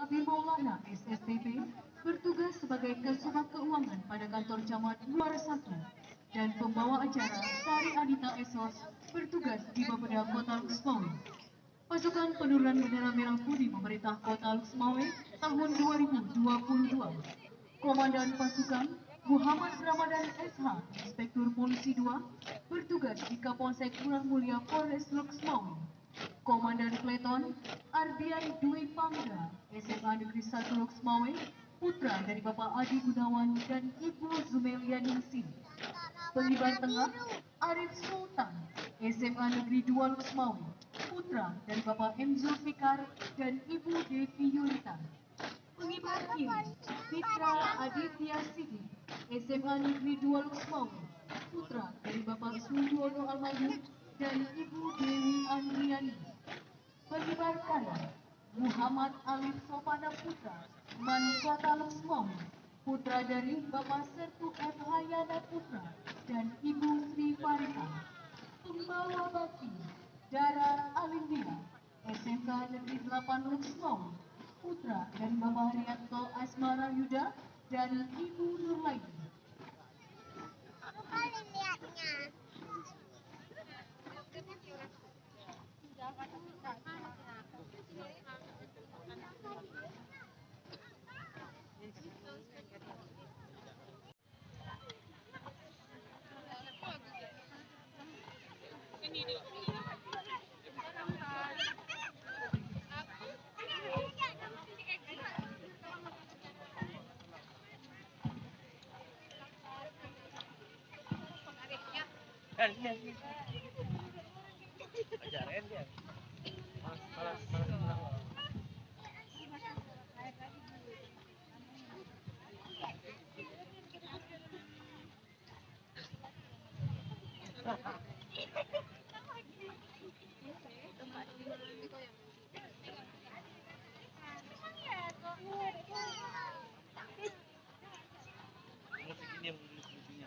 Habib Maulana SSTP bertugas sebagai Kasubag Keuangan pada kantor camat Muara 1 dan pembawa acara Sari Anita Esos bertugas di Bapeda Kota Luxmawe. Pasukan Penurunan Bendera Merah Putih Pemerintah Kota Luxmawe tahun 2022. Komandan Pasukan Muhammad Ramadan SH, Inspektur Polisi 2, bertugas di Kapolsek Kurang Mulia Polres Luxmawe. Komandan Kleton Ardian Dwi Pangga, SMA Negeri 1 Luxmawe, putra dari Bapak Adi Gunawan dan Ibu Zumelia Ningsih. Pengibar Tengah Arif Sultan, SMA Negeri 2 Luxmawe, putra dari Bapak M. Zulfikar dan Ibu Devi Yulita. Pengibar Kiri Fitra Aditya Sigit, SMA Negeri 2 Luxmawe, putra dari Bapak Sudiono Almarhum dan Ibu Dewi Andriani. Pengibar Kanan Muhammad Alif Sopana Putra, Man Kota Luxmawe, putra dari Bapak Sertu M. Hayana Putra dan Ibu Sri Farika. Pembawa baki Dara Alindia, SMK Negeri 8 Luxmawe, putra dari Bapak Haryanto Asmara Yuda dan Ibu Nurlaini. Ajarin dia. Malas. Musik ini yang lucunya.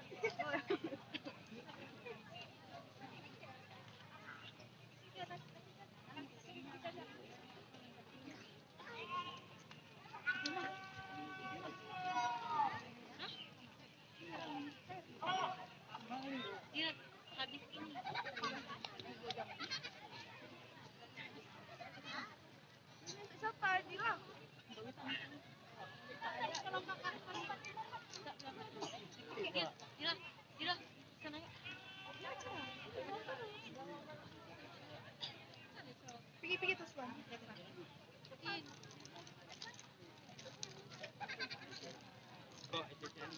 Pergi terus bang. Kok SSN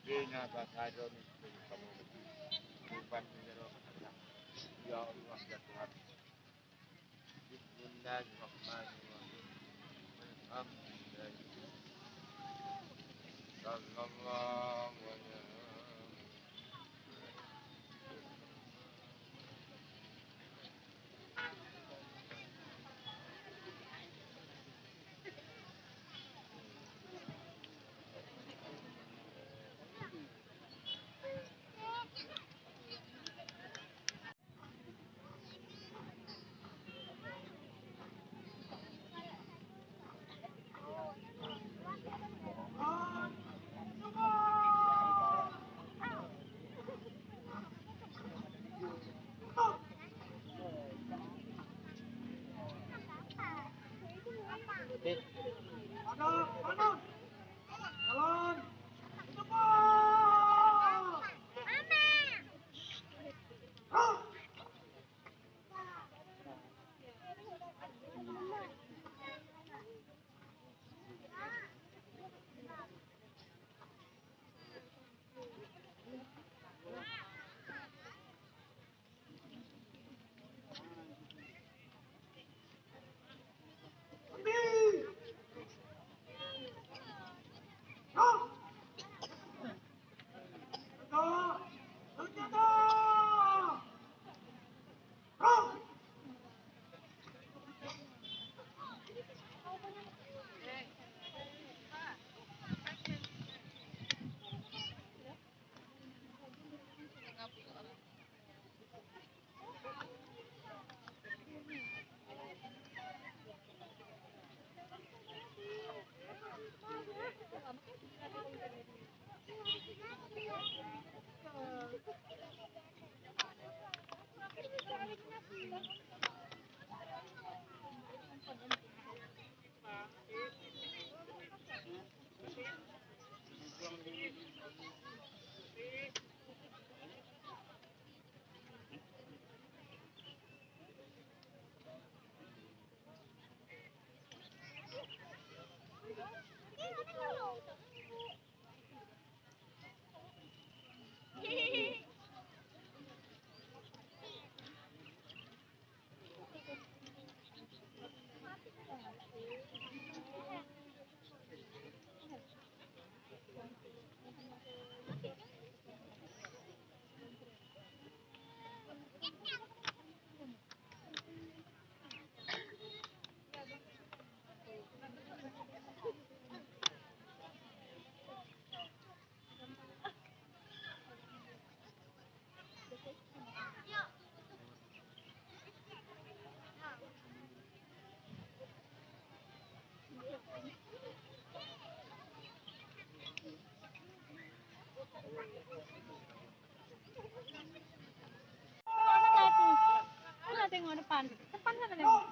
Bina bakado nisbu kamu bukan menyerah ya Allah ya Tuhan. Bismillahirrahmanirrahim. Alhamdulillah. Sallallahu alaihi Mana tengok depan? Depan sana tengok.